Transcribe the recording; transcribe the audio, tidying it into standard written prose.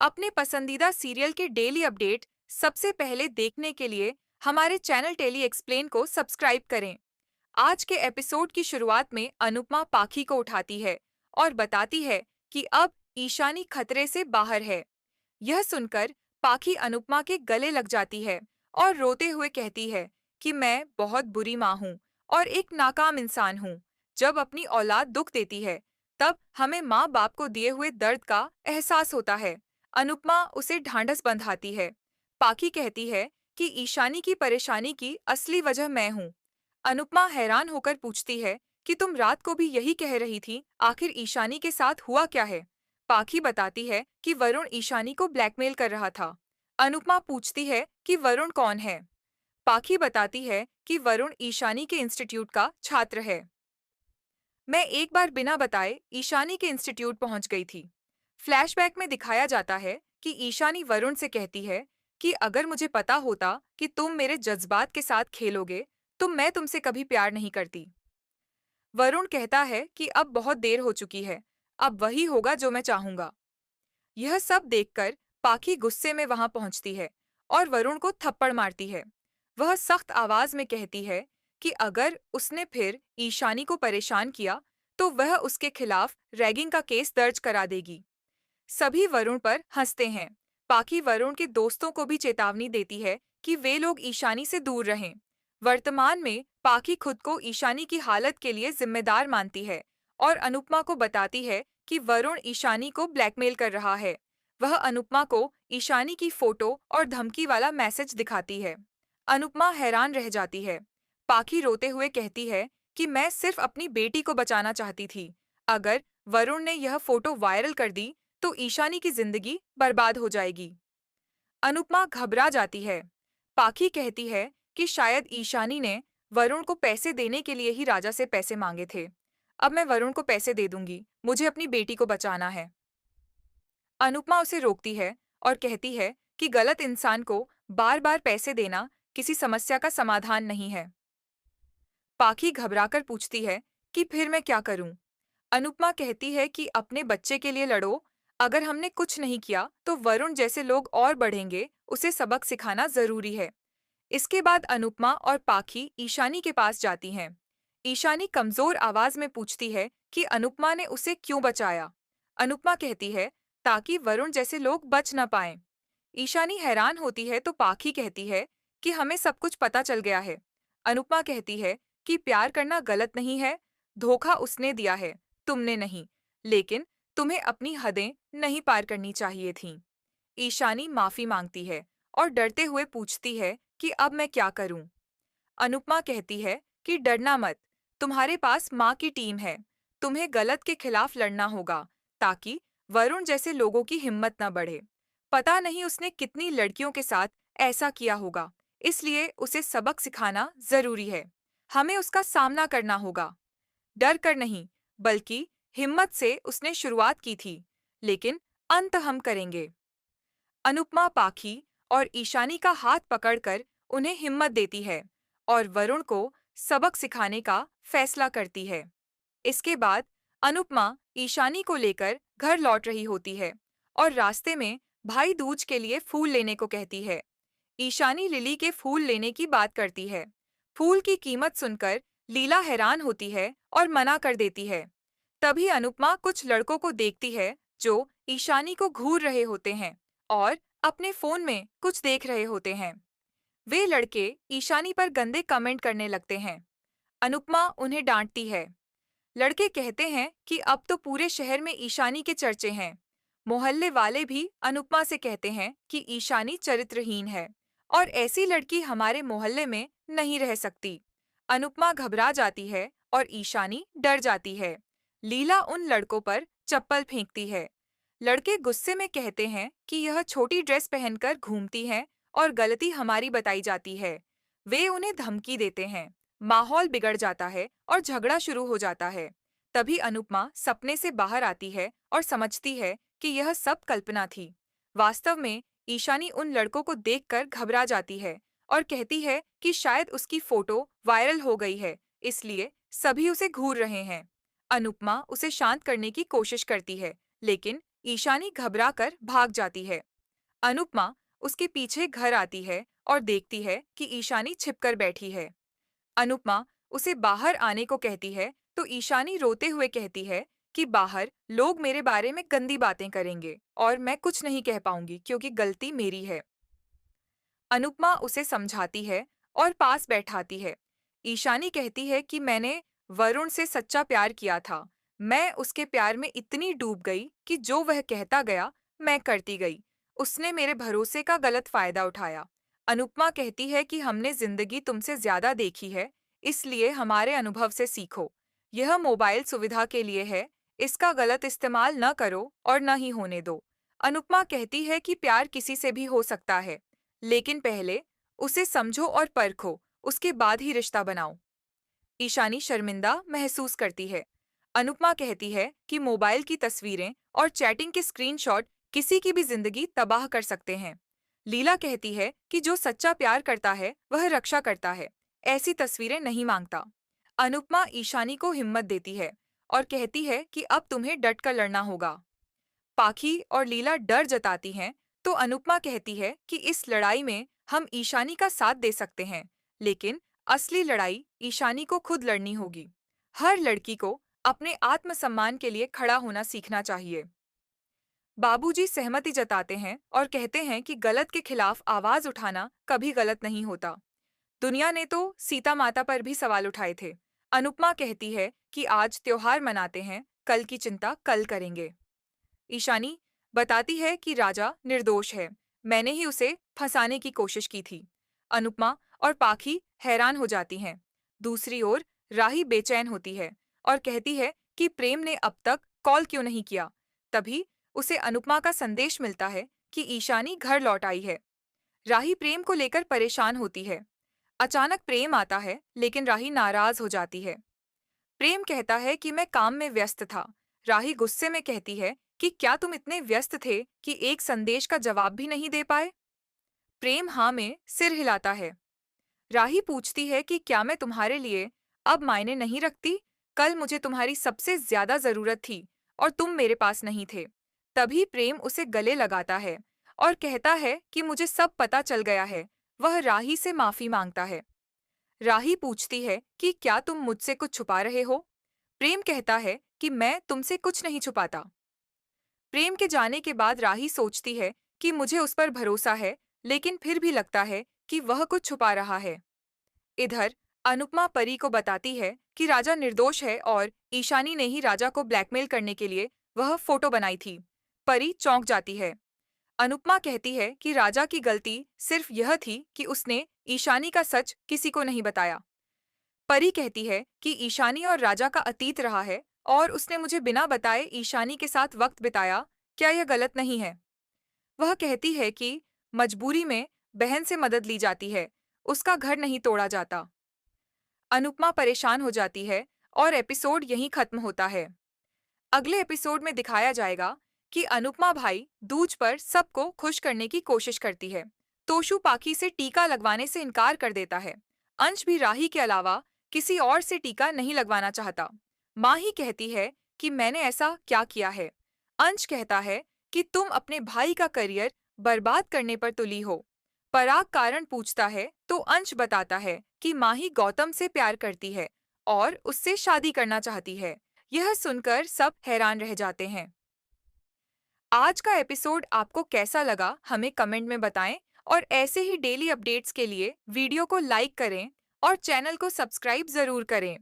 अपने पसंदीदा सीरियल के डेली अपडेट सबसे पहले देखने के लिए हमारे चैनल टेली एक्सप्लेन को सब्सक्राइब करें। आज के एपिसोड की शुरुआत में अनुपमा पाखी को उठाती है और बताती है कि अब ईशानी खतरे से बाहर है। यह सुनकर पाखी अनुपमा के गले लग जाती है और रोते हुए कहती है कि मैं बहुत बुरी माँ हूँ और एक नाकाम इंसान हूँ। जब अपनी औलाद दुख देती है, तब हमें माँ बाप को दिए हुए दर्द का एहसास होता है। अनुपमा उसे ढांढस बंधाती है। पाखी कहती है कि ईशानी की परेशानी की असली वजह मैं हूँ। अनुपमा हैरान होकर पूछती है कि तुम रात को भी यही कह रही थी, आखिर ईशानी के साथ हुआ क्या है? पाखी बताती है कि वरुण ईशानी को ब्लैकमेल कर रहा था। अनुपमा पूछती है कि वरुण कौन है? पाखी बताती है कि वरुण ईशानी के इंस्टीट्यूट का छात्र है। मैं एक बार बिना बताए ईशानी के इंस्टीट्यूट पहुंच गई थी। फ्लैशबैक में दिखाया जाता है कि ईशानी वरुण से कहती है कि अगर मुझे पता होता कि तुम मेरे जज्बात के साथ खेलोगे, तो मैं तुमसे कभी प्यार नहीं करती। वरुण कहता है कि अब बहुत देर हो चुकी है, अब वही होगा जो मैं चाहूंगा। यह सब देखकर पाखी गुस्से में वहां पहुंचती है और वरुण को थप्पड़ मारती है। वह सख्त आवाज में कहती है कि अगर उसने फिर ईशानी को परेशान किया, तो वह उसके खिलाफ रैगिंग का केस दर्ज करा देगी। सभी वरुण पर हंसते हैं। पाखी वरुण के दोस्तों को भी चेतावनी देती है कि वे लोग ईशानी से दूर रहें। वर्तमान में पाखी खुद को ईशानी की हालत के लिए जिम्मेदार मानती है और अनुपमा को बताती है कि वरुण ईशानी को ब्लैकमेल कर रहा है। वह अनुपमा को ईशानी की फोटो और धमकी वाला मैसेज दिखाती है। अनुपमा हैरान रह जाती है। पाखी रोते हुए कहती है कि मैं सिर्फ अपनी बेटी को बचाना चाहती थी। अगर वरुण ने यह फोटो वायरल कर दी, तो ईशानी की जिंदगी बर्बाद हो जाएगी। अनुपमा घबरा जाती है। पाखी कहती है कि शायद ईशानी ने वरुण को पैसे देने के लिए ही राजा से पैसे मांगे थे। अब मैं वरुण को पैसे दे दूंगी, मुझे अपनी बेटी को बचाना है। अनुपमा उसे रोकती है और कहती है कि गलत इंसान को बार बार पैसे देना किसी समस्या का समाधान नहीं है। पाखी घबराकर पूछती है कि फिर मैं क्या करूं? अनुपमा कहती है कि अपने बच्चे के लिए लड़ो। अगर हमने कुछ नहीं किया, तो वरुण जैसे लोग और बढ़ेंगे, उसे सबक सिखाना जरूरी है। इसके बाद अनुपमा और पाखी ईशानी के पास जाती हैं। ईशानी कमजोर आवाज में पूछती है कि अनुपमा ने उसे क्यों बचाया। अनुपमा कहती है ताकि वरुण जैसे लोग बच न पाएं। ईशानी हैरान होती है तो पाखी कहती है कि हमें सब कुछ पता चल गया है। अनुपमा कहती है कि प्यार करना गलत नहीं है, धोखा उसने दिया है, तुमने नहीं। लेकिन तुम्हें अपनी हदें नहीं पार करनी चाहिए थीं। ईशानी माफी मांगती है और डरते हुए पूछती है कि अब मैं क्या करूं? अनुपमा कहती है कि डरना मत, तुम्हारे पास माँ की टीम है। तुम्हें गलत के खिलाफ लड़ना होगा ताकि वरुण जैसे लोगों की हिम्मत न बढ़े। पता नहीं उसने कितनी लड़कियों के साथ ऐसा किया होगा, इसलिए उसे सबक सिखाना जरूरी है। हमें उसका सामना करना होगा। डर कर नहीं, बल्कि हिम्मत से उसने शुरुआत की थी, लेकिन अंत हम करेंगे। अनुपमा पाखी और ईशानी का हाथ पकड़कर उन्हें हिम्मत देती है और वरुण को सबक सिखाने का फैसला करती है। इसके बाद अनुपमा ईशानी को लेकर घर लौट रही होती है और रास्ते में भाई दूज के लिए फूल लेने को कहती है। ईशानी लिली के फूल लेने की बात करती है। फूल की कीमत सुनकर लीला हैरान होती है और मना कर देती है। तभी अनुपमा कुछ लड़कों को देखती है जो ईशानी को घूर रहे होते हैं और अपने फोन में कुछ देख रहे होते हैं। वे लड़के ईशानी पर गंदे कमेंट करने लगते हैं। अनुपमा उन्हें डांटती है। लड़के कहते हैं कि अब तो पूरे शहर में ईशानी के चर्चे हैं। मोहल्ले वाले भी अनुपमा से कहते हैं कि ईशानी चरित्रहीन है और ऐसी लड़की हमारे मोहल्ले में नहीं रह सकती। अनुपमा घबरा जाती है और ईशानी डर जाती है। लीला उन लड़कों पर चप्पल फेंकती है। लड़के गुस्से में कहते हैं कि यह छोटी ड्रेस पहनकर घूमती हैं और गलती हमारी बताई जाती है। वे उन्हें धमकी देते हैं। माहौल बिगड़ जाता है और झगड़ा शुरू हो जाता है। तभी अनुपमा सपने से बाहर आती है और समझती है कि यह सब कल्पना थी। वास्तव में ईशानी उन लड़कों को देखकर घबरा जाती है और कहती है कि शायद उसकी फोटो वायरल हो गई है, इसलिए सभी उसे घूर रहे हैं। अनुपमा उसे शांत करने की कोशिश करती है, लेकिन ईशानी घबराकर भाग जाती है। अनुपमा उसके पीछे घर आती है और देखती है कि ईशानी छिपकर बैठी है। अनुपमा उसे बाहर आने को कहती है तो ईशानी रोते हुए कहती है कि बाहर लोग मेरे बारे में गंदी बातें करेंगे और मैं कुछ नहीं कह पाऊंगी क्योंकि गलती मेरी है। अनुपमा उसे समझाती है और पास बैठाती है। ईशानी कहती है कि मैंने वरुण से सच्चा प्यार किया था। मैं उसके प्यार में इतनी डूब गई कि जो वह कहता गया मैं करती गई। उसने मेरे भरोसे का गलत फायदा उठाया। अनुपमा कहती है कि हमने जिंदगी तुमसे ज्यादा देखी है, इसलिए हमारे अनुभव से सीखो। यह मोबाइल सुविधा के लिए है, इसका गलत इस्तेमाल न करो और न ही होने दो। अनुपमा कहती है कि प्यार किसी से भी हो सकता है, लेकिन पहले उसे समझो और परखो, उसके बाद ही रिश्ता बनाओ। ईशानी शर्मिंदा महसूस करती है। अनुपमा कहती है कि मोबाइल की तस्वीरें और चैटिंग के स्क्रीनशॉट किसी की भी जिंदगी तबाह कर सकते हैं। लीला कहती है कि जो सच्चा प्यार करता है वह रक्षा करता है, ऐसी तस्वीरें नहीं मांगता। अनुपमा ईशानी को हिम्मत देती है और कहती है कि अब तुम्हें डट कर लड़ना होगा। पाखी और लीला डर जताती हैं, तो अनुपमा कहती है कि इस लड़ाई में हम ईशानी का साथ दे सकते हैं, लेकिन असली लड़ाई ईशानी को खुद लड़नी होगी। हर लड़की को अपने आत्मसम्मान के लिए खड़ा होना सीखना चाहिए। बाबूजी सहमति जताते हैं और कहते हैं कि गलत के खिलाफ आवाज उठाना कभी गलत नहीं होता। दुनिया ने तो सीता माता पर भी सवाल उठाए थे। अनुपमा कहती है कि आज त्योहार मनाते हैं, कल की चिंता कल करेंगे। ईशानी बताती है कि राजा निर्दोष है, मैंने ही उसे फंसाने की कोशिश की थी। अनुपमा और पाखी हैरान हो जाती हैं। दूसरी ओर राही बेचैन होती है और कहती है कि प्रेम ने अब तक कॉल क्यों नहीं किया। तभी उसे अनुपमा का संदेश मिलता है कि ईशानी घर लौट आई है। राही प्रेम को लेकर परेशान होती है। अचानक प्रेम आता है, लेकिन राही नाराज हो जाती है। प्रेम कहता है कि मैं काम में व्यस्त था। राही गुस्से में कहती है कि क्या तुम इतने व्यस्त थे कि एक संदेश का जवाब भी नहीं दे पाए? प्रेम हाँ में सिर हिलाता है। राही पूछती है कि क्या मैं तुम्हारे लिए अब मायने नहीं रखती? कल मुझे तुम्हारी सबसे ज्यादा जरूरत थी और तुम मेरे पास नहीं थे। तभी प्रेम उसे गले लगाता है और कहता है कि मुझे सब पता चल गया है। वह राही से माफी मांगता है। राही पूछती है कि क्या तुम मुझसे कुछ छुपा रहे हो? प्रेम कहता है कि मैं तुमसे कुछ नहीं छुपाता। प्रेम के जाने के बाद राही सोचती है कि मुझे उस पर भरोसा है, लेकिन फिर भी लगता है कि वह कुछ छुपा रहा है। इधर अनुपमा परी को बताती है कि राजा निर्दोष है और ईशानी ने ही राजा को ब्लैकमेल करने के लिए वह फोटो बनाई थी। परी चौंक जाती है। अनुपमा कहती है कि राजा की गलती सिर्फ यह थी कि उसने ईशानी का सच किसी को नहीं बताया। परी कहती है कि ईशानी और राजा का अतीत रहा है और उसने मुझे बिना बताए ईशानी के साथ वक्त बिताया। क्या यह गलत नहीं है? वह कहती है कि मजबूरी में बहन से मदद ली जाती है, उसका घर नहीं तोड़ा जाता। अनुपमा परेशान हो जाती है और एपिसोड यहीं खत्म होता है। अगले एपिसोड में दिखाया जाएगा कि अनुपमा भाई दूज पर सबको खुश करने की कोशिश करती है। तोशु पाखी से टीका लगवाने से इनकार कर देता है। अंश भी राही के अलावा किसी और से टीका नहीं लगवाना चाहता। माँ ही कहती है कि मैंने ऐसा क्या किया है। अंश कहता है कि तुम अपने भाई का करियर बर्बाद करने पर तुली हो। पराग कारण पूछता है तो अंश बताता है कि माही गौतम से प्यार करती है और उससे शादी करना चाहती है। यह सुनकर सब हैरान रह जाते हैं। आज का एपिसोड आपको कैसा लगा हमें कमेंट में बताएं और ऐसे ही डेली अपडेट्स के लिए वीडियो को लाइक करें और चैनल को सब्सक्राइब जरूर करें।